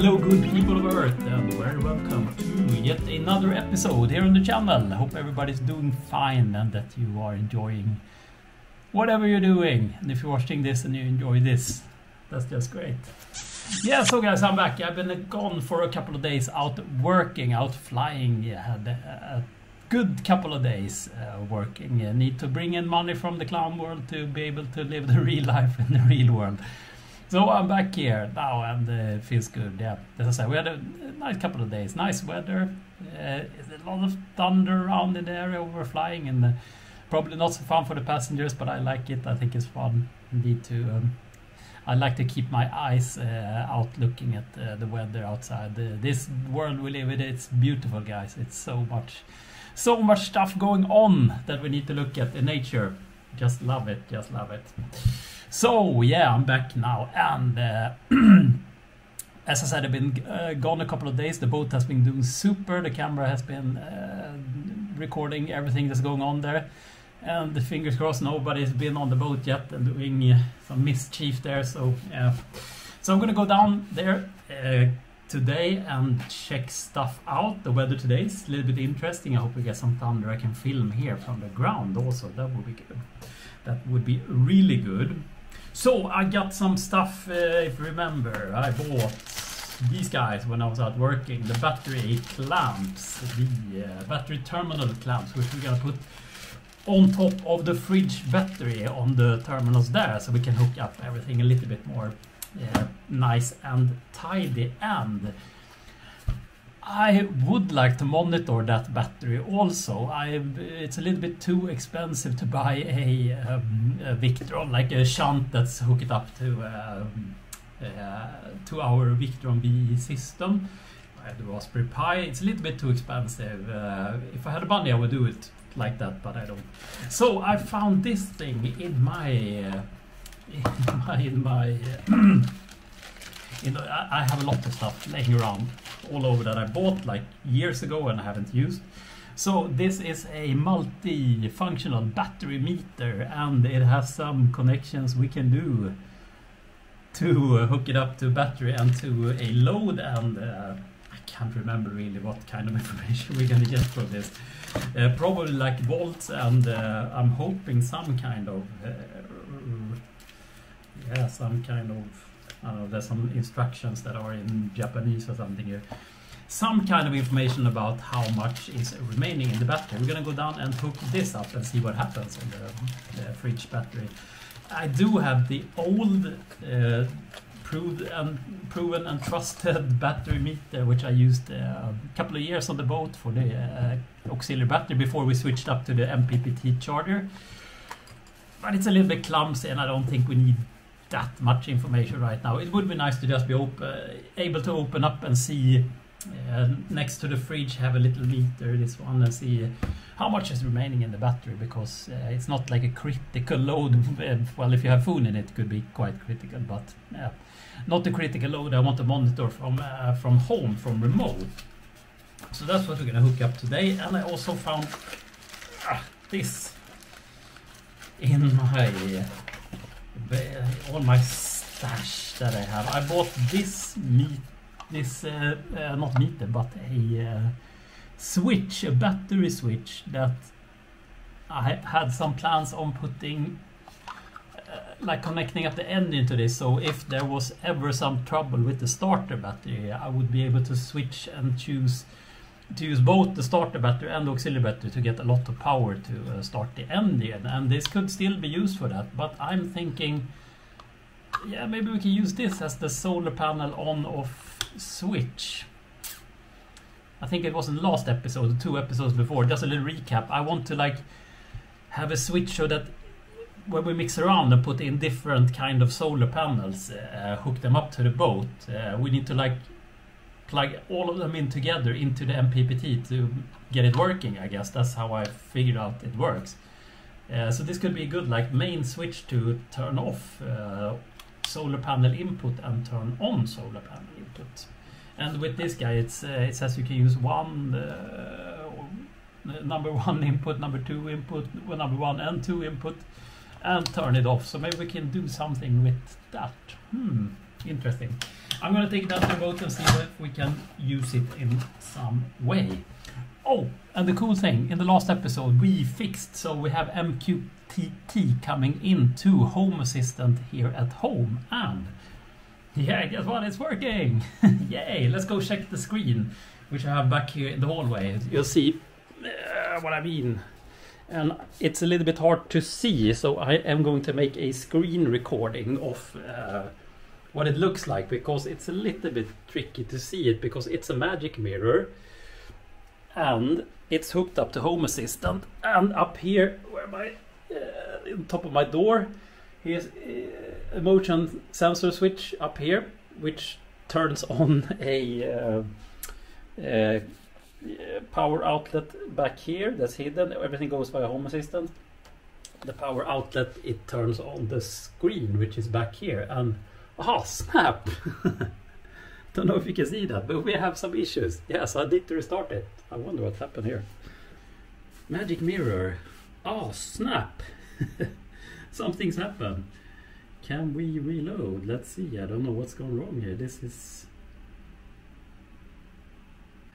Hello good people of Earth and very welcome to yet another episode here on the channel. I hope everybody's doing fine and that you are enjoying whatever you're doing. And if you're watching this and you enjoy this, that's just great. Yeah, so guys, I'm back. I've been gone for a couple of days out working, out flying. Yeah, had a good couple of days working. I need to bring in money from the clown world to be able to live the real life in the real world. So I'm back here now and it feels good. Yeah, as I said, we had a nice couple of days. Nice weather. A lot of thunder around in the area we were flying, and probably not so fun for the passengers, but I like it. I think it's fun indeed to. I like to keep my eyes out looking at the weather outside. This world we live in, it's beautiful, guys. It's so much stuff going on that we need to look at in nature. Just love it, just love it. So yeah, I'm back now, and as I said, I've been gone a couple of days. The boat has been doing super. The camera has been recording everything that's going on there, and the fingers crossed nobody's been on the boat yet and doing some mischief there. So yeah, so I'm gonna go down there today and check stuff out. The weather today is a little bit interesting. I hope we get some thunder. I can film here from the ground also. That would be good. That would be really good. So I got some stuff, if you remember, I bought these guys when I was out working, the battery clamps, the battery terminal clamps, which we're gonna put on top of the fridge battery on the terminals there, so we can hook up everything a little bit more nice and tidy. And I would like to monitor that battery also. It's a little bit too expensive to buy a Victron, like a shunt that's hooked up to our Victron B system. I have the Raspberry Pi. It's a little bit too expensive. If I had the money, I would do it like that, but I don't. So I found this thing in my I have a lot of stuff laying around all over that I bought like years ago and I haven't used. So this is a multi-functional battery meter, and it has some connections we can do to hook it up to battery and to a load, and I can't remember really what kind of information we're gonna get from this. Probably like volts, and I'm hoping some kind of I don't know, there's some instructions that are in Japanese or something here. Some kind of information about how much is remaining in the battery. We're going to go down and hook this up and see what happens on the fridge battery. I do have the old proven and trusted battery meter, which I used a couple of years on the boat for the auxiliary battery before we switched up to the MPPT charger. But it's a little bit clumsy, and I don't think we need that much information right now. It would be nice to just be able to open up and see next to the fridge, have a little meter, this one, and see how much is remaining in the battery, because it's not like a critical load. Well, if you have food in it, it could be quite critical, but not a critical load I want to monitor from home, from remote. So that's what we're going to hook up today. And I also found this in my all my stash that I have. I bought this not meter, but a switch, a battery switch that I had some plans on putting like connecting at the end into this, so if there was ever some trouble with the starter battery, I would be able to switch and choose to use both the starter battery and the auxiliary battery to get a lot of power to start the engine, and this could still be used for that. But I'm thinking, yeah, maybe we can use this as the solar panel on-off switch. I think it was in the last episode, 2 episodes before. Just a little recap. I want to like have a switch so that when we mix around and put in different kind of solar panels, hook them up to the boat, we need to like plug all of them in together into the MPPT to get it working. I guess that's how I figured out it works. So this could be a good like main switch to turn off solar panel input and turn on solar panel input. And with this guy, it says you can use number 1 input, number 2 input, number 1 and 2 input, and turn it off. So maybe we can do something with that. Interesting. I'm gonna take it out to the boat and see if we can use it in some way. Oh, and the cool thing, in the last episode we fixed, so we have MQTT coming into Home Assistant here at home, and yeah, guess what, it's working! Yay! Let's go check the screen, which I have back here in the hallway. You'll see what I mean. And it's a little bit hard to see, so I am going to make a screen recording of what it looks like, because it's a little bit tricky to see it, because it's a magic mirror and it's hooked up to Home Assistant, and up here where my on top of my door, here's a motion sensor switch up here, which turns on a power outlet back here that's hidden. Everything goes via Home Assistant. The power outlet, it turns on the screen, which is back here, and snap! Don't know if you can see that, but we have some issues. Yes, I need to restart it. I wonder what happened here. Magic mirror. Snap! Something's happened. Can we reload? Let's see. I don't know what's going wrong here. This is...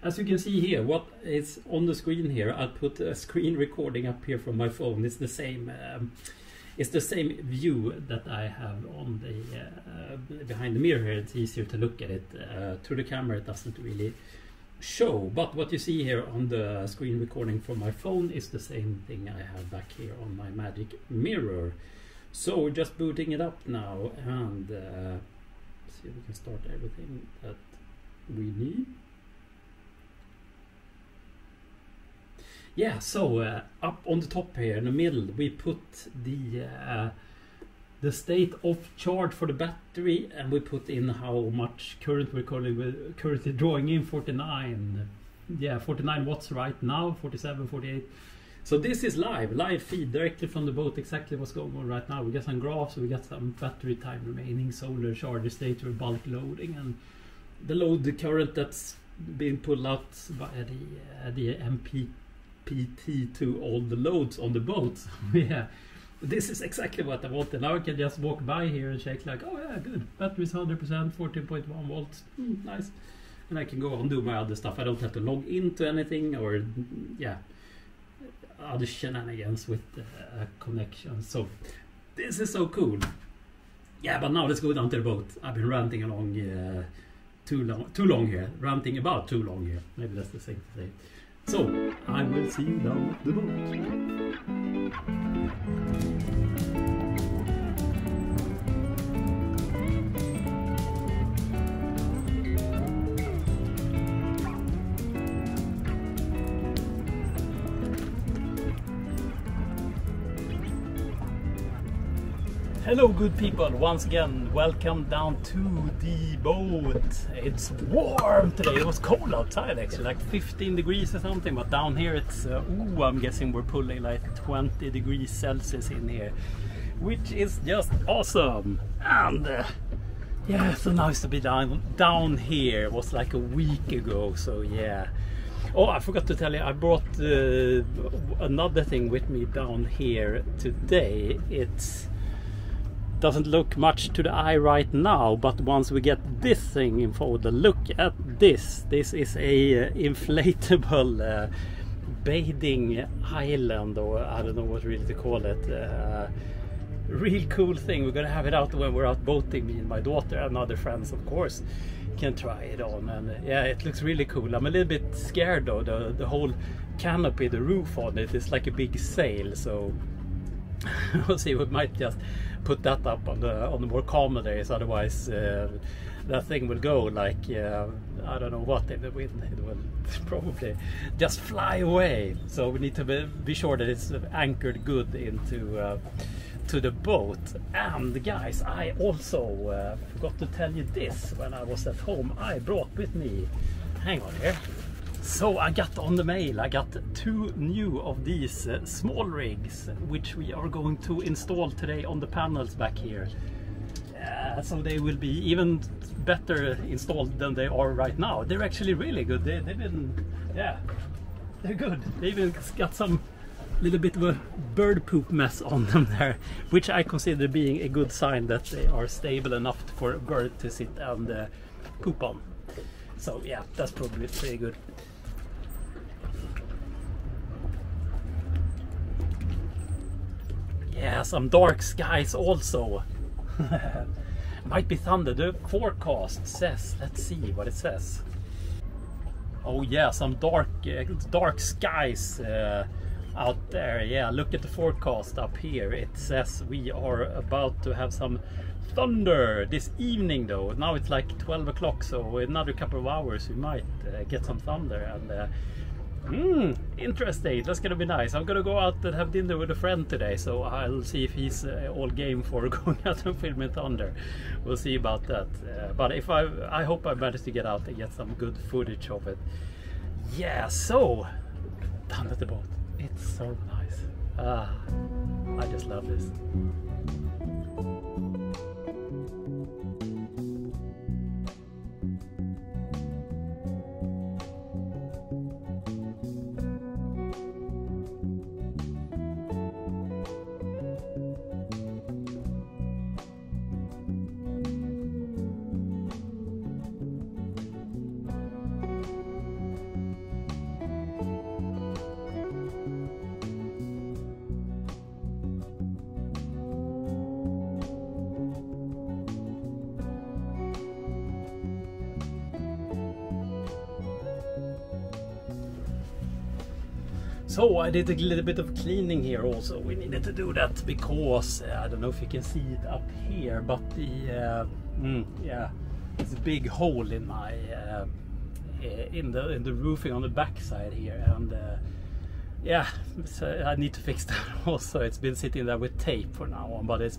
As you can see here, what is on the screen here, I'll put a screen recording up here from my phone. It's the same view that I have on the behind the mirror here. It's easier to look at it. Through the camera it doesn't really show, but what you see here on the screen recording from my phone is the same thing I have back here on my magic mirror. So we're just booting it up now, and see if we can start everything that we need. Yeah, so up on the top here in the middle we put the state of charge for the battery, and we put in how much current we're currently drawing in. 49 watts right now, 47, 48. So this is live feed directly from the boat, exactly what's going on right now. We got some graphs, we got some battery time remaining, solar charge state, we're bulk loading, and the load, the current that's being pulled out by the MPPT to all the loads on the boat. Yeah, this is exactly what I wanted. Now I can just walk by here and check, like, oh yeah, good, battery's 100%, 14.1 volts, nice, and I can go and do my other stuff. I don't have to log into anything or other shenanigans with connection. So this is so cool. Yeah, but now let's go down to the boat. I've been ranting along too long here, ranting about too long here. Maybe that's the thing to say. So, I will see you down at the boat. Hello good people, once again welcome down to the boat. It's warm today. It was cold outside actually, like 15 degrees or something, but down here it's I'm guessing we're pulling like 20 degrees Celsius in here, which is just awesome. And yeah, so nice to be down here. It was like a week ago, so yeah. Oh, I forgot to tell you, I brought another thing with me down here today. It doesn't look much to the eye right now, but once we get this thing in folder, look at this. This is a inflatable bathing island, or I don't know what really to call it. Real cool thing. We're gonna have it out when we're out boating. Me and my daughter and other friends, of course, can try it on, and yeah, it looks really cool. I'm a little bit scared though. The whole canopy, the roof on it is like a big sail, so we'll see. We might just put that up on the more calmer days, otherwise that thing will go like I don't know what in the wind. It will probably just fly away, so we need to be sure that it's anchored good into to the boat. And guys, I also forgot to tell you this. When I was at home, I brought with me, hang on here, so I got on the mail, I got 2 new of these small rigs, which we are going to install today on the panels back here. So they will be even better installed than they are right now. They're actually really good. They've been, yeah, they're good. They even got some little bit of a bird poop mess on them there, which I consider being a good sign that they are stable enough for a bird to sit and poop on. So yeah, that's probably pretty good. Yeah, some dark skies also. Might be thunder. The forecast says, let's see what it says. Oh yeah, some dark skies out there. Yeah, look at the forecast up here. It says we are about to have some thunder this evening though. Now it's like 12 o'clock, so in another couple of hours we might get some thunder. And interesting, that's gonna be nice. I'm gonna go out and have dinner with a friend today, so I'll see if he's all game for going out and filming thunder. We'll see about that. But if I hope I manage to get out and get some good footage of it. Yeah, so down at the boat, it's so nice. I just love this. So I did a little bit of cleaning here also. We needed to do that because I don't know if you can see it up here, but the yeah, it's a big hole in my in the roofing on the back side here, and yeah, so I need to fix that also. It's been sitting there with tape for now on, but it's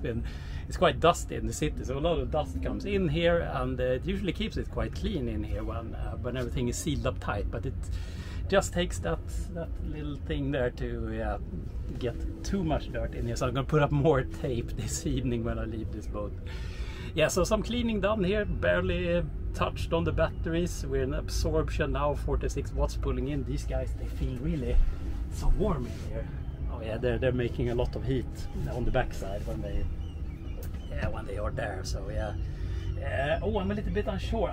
quite dusty in the city, so a lot of dust comes in here, and it usually keeps it quite clean in here when everything is sealed up tight, but it just takes that little thing there to get too much dirt in here. So I'm gonna put up more tape this evening when I leave this boat. Yeah, so some cleaning done here, barely touched on the batteries. We're in absorption now, 46 watts pulling in. These guys, they feel really so warm in here. Oh yeah, they're making a lot of heat on the backside when they are there. So yeah. Oh, I'm a little bit unsure.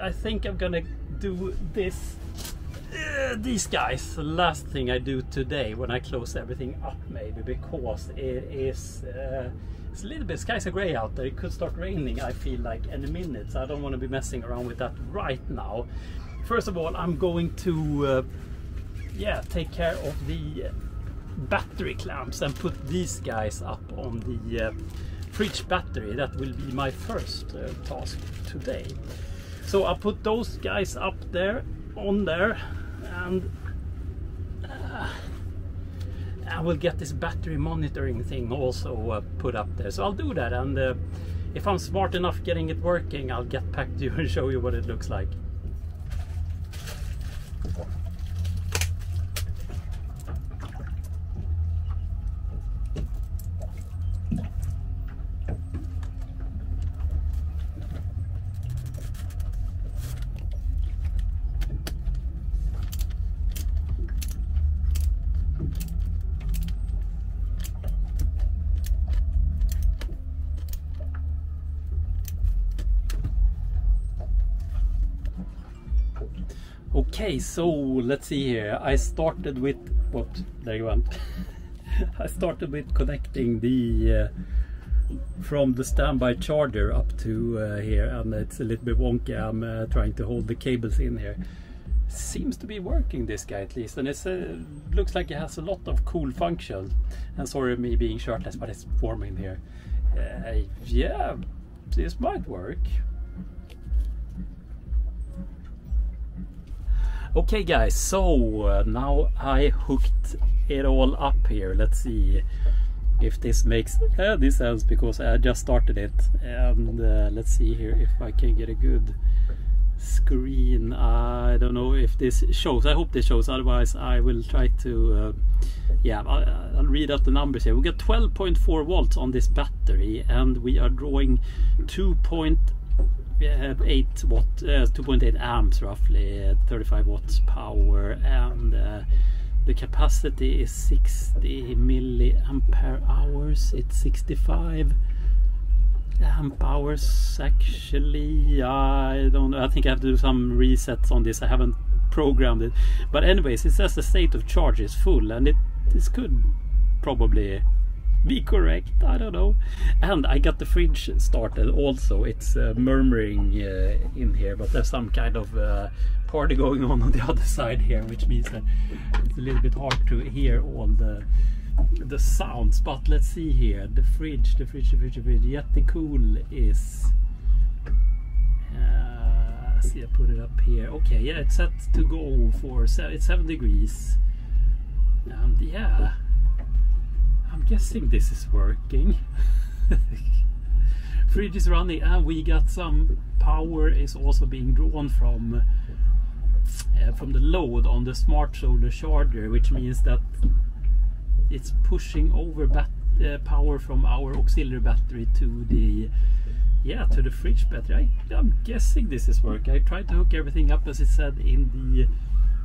I think I'm gonna do this. These guys, the last thing I do today when I close everything up, maybe, because it's a little bit, skies are grey out there. It could start raining, I feel like, any minute, so I don't want to be messing around with that right now. First of all, I'm going to take care of the battery clamps and put these guys up on the fridge battery. That will be my first task today. So I'll put those guys up there, on there, and I will get this battery monitoring thing also put up there. So I'll do that, and if I'm smart enough getting it working, I'll get back to you and show you what it looks like. Okay, so let's see here. I started with what? There you went. I started with connecting the from the standby charger up to here, and it's a little bit wonky. I'm trying to hold the cables in here. Seems to be working, this guy, at least, and it looks like it has a lot of cool functions. And sorry me being shirtless, but it's warm in here. Yeah, this might work. Okay guys, so now I hooked it all up here. Let's see if this makes this sense, because I just started it, and let's see here if I can get a good screen. I don't know if this shows. I hope this shows, otherwise I will try to I'll read out the numbers here. We got 12.4 volts on this battery, and we are drawing 2.8 amps roughly, 35 watts power, and The capacity is 60 milliampere hours. It's 65 amp hours actually. I don't know, I think I have to do some resets on this. I haven't programmed it, but anyways, it says the state of charge is full, and this could probably be correct, I don't know. And I got the fridge started also. It's murmuring in here, but there's some kind of party going on the other side here, which means that it's a little bit hard to hear all the sounds. But let's see here, the fridge. Yeticool is see, I put it up here. Okay, yeah, it's set to go for it's 7 degrees, and yeah, I'm guessing this is working. Fridge is running, and we got some power is also being drawn from the load on the smart solar charger, which means that it's pushing over power from our auxiliary battery to the fridge battery. I'm guessing this is working. I tried to hook everything up as it said in the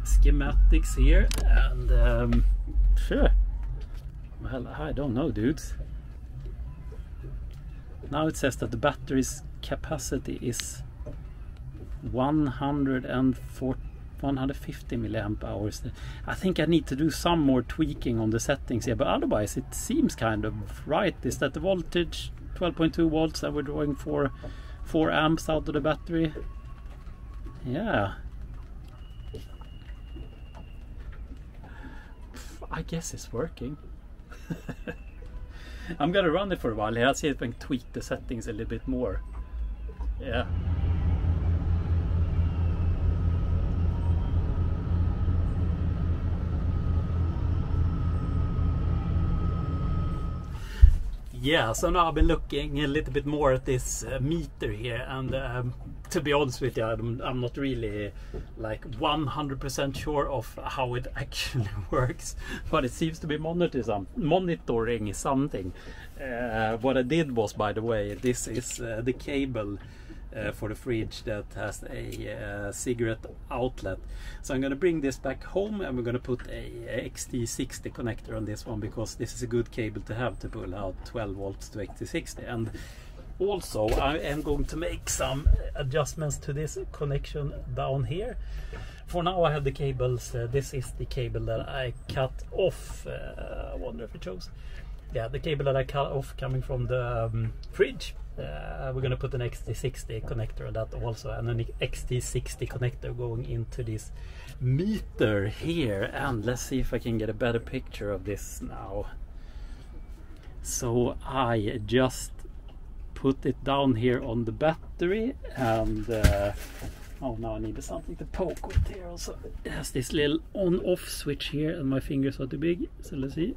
schematics here, and sure. Well, I don't know, dudes. Now it says that the battery's capacity is 150 milliamp hours. I think I need to do some more tweaking on the settings here, but otherwise it seems kind of right. Is that the voltage 12.2 volts, and we're drawing 4 amps out of the battery? Yeah, I guess it's working. I'm gonna run it for a while here. I'll see if I can tweak the settings a little bit more. Yeah. Yeah, so now I've been looking a little bit more at this meter here, and to be honest with you, I'm not really like 100% sure of how it actually works, but it seems to be monitoring something. What I did was, by the way, this is the cable for the fridge that has a cigarette outlet. So I'm going to bring this back home, and we're going to put a XT60 connector on this one, because this is a good cable to have to pull out 12 volts to XT60. And also I am going to make some adjustments to this connection down here. For now I have the cables, this is the cable that I cut off. I wonder if it shows. Yeah, the cable that I cut off coming from the fridge. We're going to put an XT60 connector on that also, and an XT60 connector going into this meter here. And let's see if I can get a better picture of this now. So I just put it down here on the battery, and oh, now I need something to poke with here also. It has this little on-off switch here, and my fingers are too big, so let's see.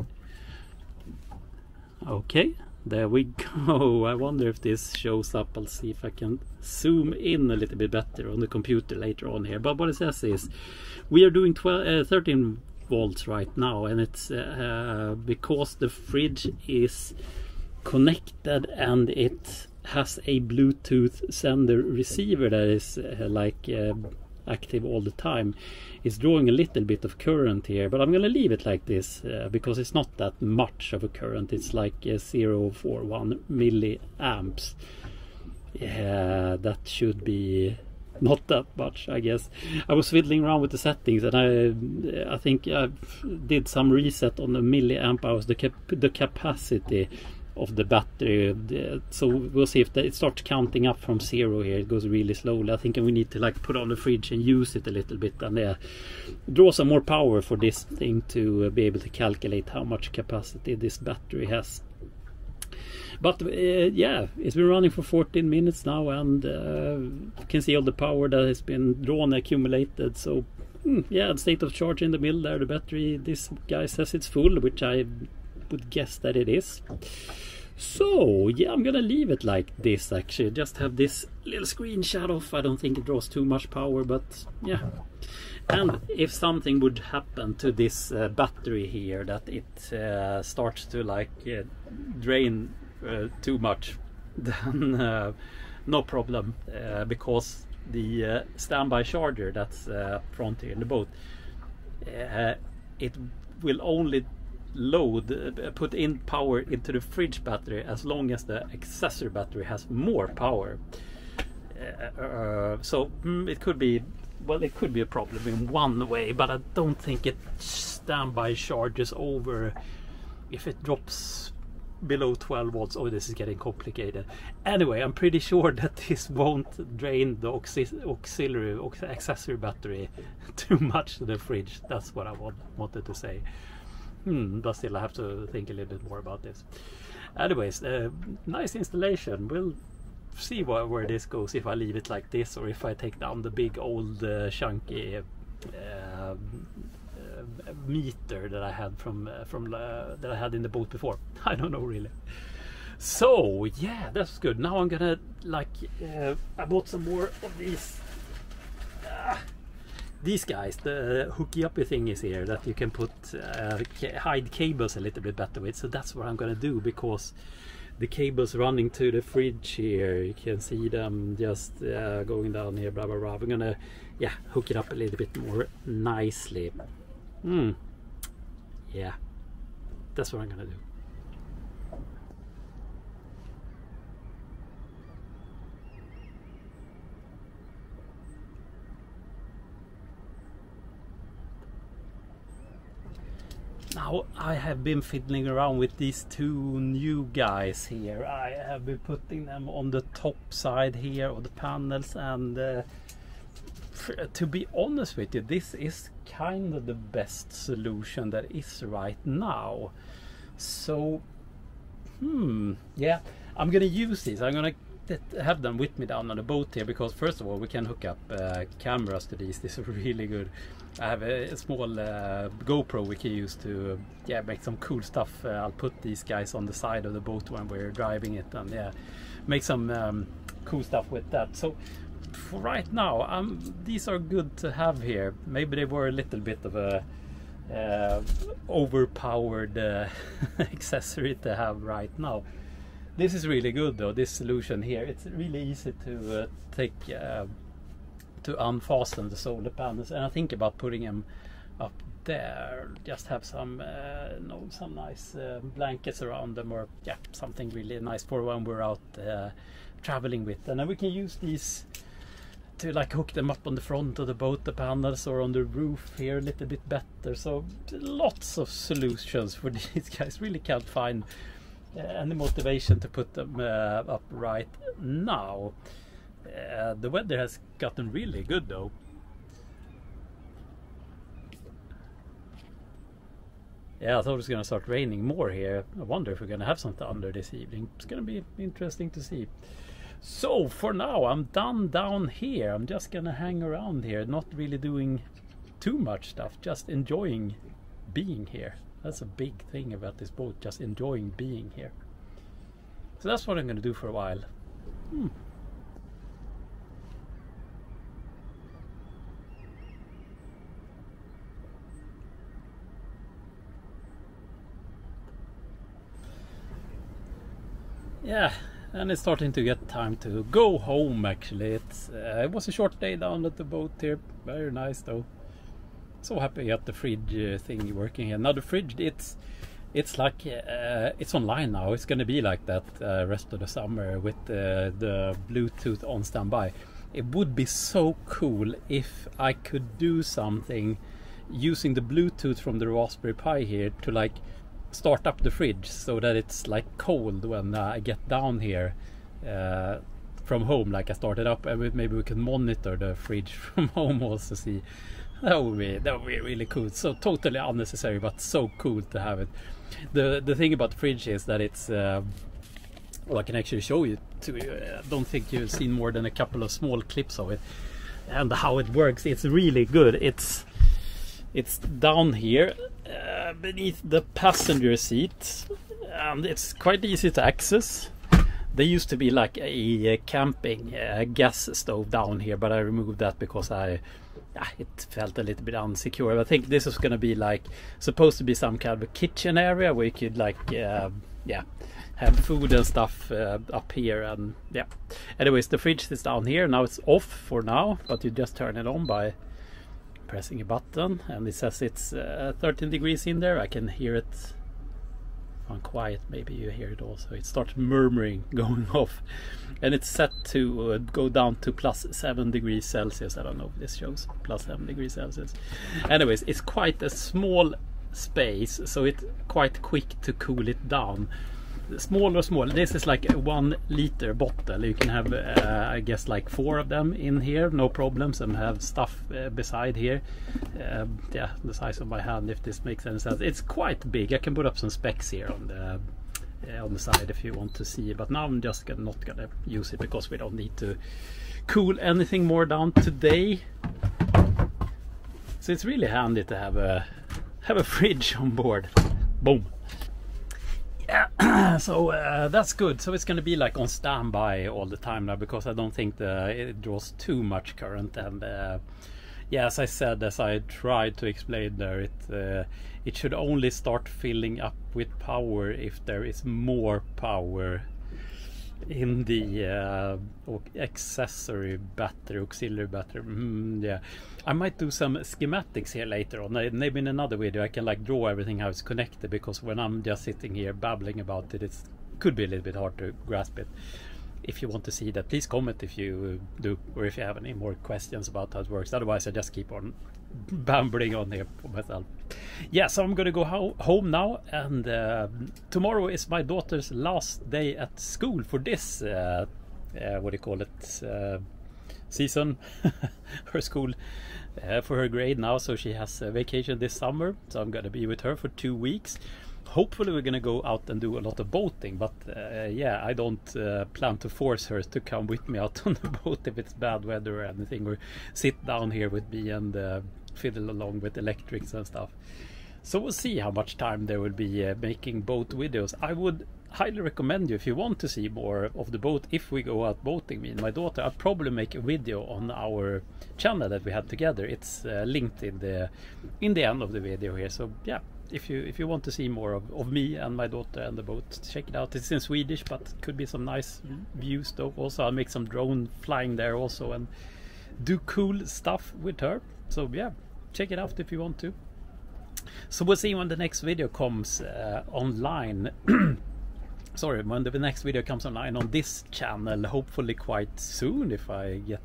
Okay, there we go. I wonder if this shows up. I'll see if I can zoom in a little bit better on the computer later on here. But what it says is we are doing 13 volts right now, and it's because the fridge is connected and it has a Bluetooth sender receiver that is active all the time. It's drawing a little bit of current here, but I'm going to leave it like this because it's not that much of a current. It's like 0.41 milliamps. Yeah, that should be not that much, I guess. I was fiddling around with the settings, and I think I did some reset on the milliamp hours, the capacity of the battery. So we'll see if it starts counting up from 0 here. It goes really slowly. I think we need to like put on the fridge and use it a little bit, and draw some more power for this thing to be able to calculate how much capacity this battery has. But yeah, it's been running for 14 minutes now, and you can see all the power that has been drawn, accumulated. So yeah, the state of charge in the middle there, the battery, this guy says it's full, which I would guess that it is. So yeah, I'm gonna leave it like this actually. Just have this little screen shut off. I don't think it draws too much power, but yeah. And if something would happen to this battery here, that it starts to like drain too much, then no problem, because the standby charger that's front here in the boat, it will only put in power into the fridge battery as long as the accessory battery has more power. So it could be, well, it could be a problem in one way, but I don't think it standby charges over if it drops below 12 volts. Oh, this is getting complicated. Anyway, I'm pretty sure that this won't drain the accessory battery too much to the fridge. That's what I wanted to say. But still I have to think a little bit more about this. Anyways, nice installation. We'll see where this goes, if I leave it like this or if I take down the big old chunky meter that I had from that I had in the boat before. I don't know really. So yeah, that's good. Now I'm gonna I bought some more of these guys, the hooky uppy thing is here that you can put hide cables a little bit better with. So that's what I'm gonna do, because the cables running to the fridge here, you can see them just going down here, blah blah blah. We're gonna hook it up a little bit more nicely. Yeah, that's what I'm gonna do. Now I have been fiddling around with these two new guys here. I have been putting them on the top side here of the panels, and to be honest with you, this is kind of the best solution that is right now. So yeah, I'm gonna use these. I'm gonna have them with me down on the boat here, because first of all we can hook up cameras to these. This is really good. I have a small GoPro we can use to make some cool stuff. I'll put these guys on the side of the boat when we're driving it, and make some cool stuff with that. So for right now, these are good to have here. Maybe they were a little bit of a overpowered accessory to have right now. This is really good though, this solution here. It's really easy to take to unfasten the solar panels, and I think about putting them up there. Just have some some nice blankets around them, or something really nice for when we're out traveling with. And then we can use these to hook them up on the front of the boat, the panels, or on the roof here a little bit better. So lots of solutions for these guys. Really can't find any motivation to put them up right now. The weather has gotten really good though. Yeah, I thought it was gonna start raining more here. I wonder if we're gonna have some thunder this evening. It's gonna be interesting to see. So for now I'm done down here. I'm just gonna hang around here, not really doing too much stuff, just enjoying being here. That's a big thing about this boat, just enjoying being here. So that's what I'm gonna do for a while. Yeah, and it's starting to get time to go home actually. It was a short day down at the boat here. Very nice though. So happy I got the fridge thing working here. Now the fridge, it's like it's online now. It's gonna be like that rest of the summer with the Bluetooth on standby. It would be so cool if I could do something using the Bluetooth from the Raspberry Pi here to start up the fridge so that it's cold when I get down here from home. Like I started up, and maybe we can monitor the fridge from home also. See, that would be really cool. So totally unnecessary, but so cool to have it. The thing about the fridge is that it's well, I can actually show you to you. I don't think you've seen more than a couple of small clips of it, and how it works. It's really good. It's down here beneath the passenger seat, and it's quite easy to access. There used to be a camping gas stove down here, but I removed that because it felt a little bit unsecure. I think this is going to be supposed to be some kind of a kitchen area where you could have food and stuff up here. And anyways, the fridge is down here now. It's off for now, but you just turn it on by pressing a button, and it says it's 13 degrees in there. I can hear it on quiet, maybe you hear it also. It starts murmuring, going off, and it's set to go down to +7 degrees Celsius. I don't know if this shows +7 degrees Celsius. Anyways, it's quite a small space, so it's quite quick to cool it down. Small. This is like a 1 liter bottle. You can have I guess like 4 of them in here, no problems, and have stuff beside here. Yeah, the size of my hand, if this makes any sense. It's quite big. I can put up some specs here on the side if you want to see, but now I'm just not gonna use it because we don't need to cool anything more down today. So it's really handy to have a fridge on board. Boom. Yeah, so that's good. So it's going to be like on standby all the time now, because I don't think it draws too much current. And yeah, as I said, as I tried to explain there, it should only start filling up with power if there is more power in the auxiliary battery. Yeah, I might do some schematics here later on. Maybe in another video I can like draw everything how it's connected, because when I'm just sitting here babbling about it, it could be a little bit hard to grasp it. If you want to see that, please comment if you do, or if you have any more questions about how it works. Otherwise I just keep on babbling on here for myself. Yeah, so I'm gonna go home now, and tomorrow is my daughter's last day at school for this what do you call it, season. Her school for her grade now, so she has a vacation this summer, so I'm gonna be with her for 2 weeks. Hopefully we're gonna go out and do a lot of boating, but yeah, I don't plan to force her to come with me out on the boat if it's bad weather or anything, or sit down here with me and fiddle along with electrics and stuff. So we'll see how much time there will be making boat videos. I would highly recommend you, if you want to see more of the boat, if we go out boating, me and my daughter, I'll probably make a video on our channel that we had together. It's linked in the end of the video here. So yeah, if you want to see more of me and my daughter and the boat, check it out. It's in Swedish, but could be some nice views though. Also, I'll make some drone flying there also and do cool stuff with her. So yeah, check it out if you want to. So we'll see when the next video comes online. Sorry, when the next video comes online on this channel, hopefully quite soon, if I get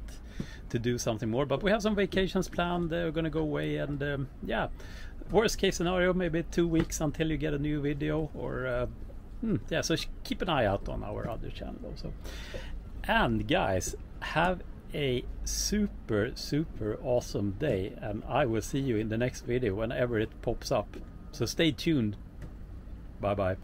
to do something more. But we have some vacations planned. We're gonna go away, and yeah, worst case scenario, maybe 2 weeks until you get a new video, or yeah, so keep an eye out on our other channel also. And guys, have a super awesome day, and I will see you in the next video whenever it pops up. So stay tuned. Bye bye.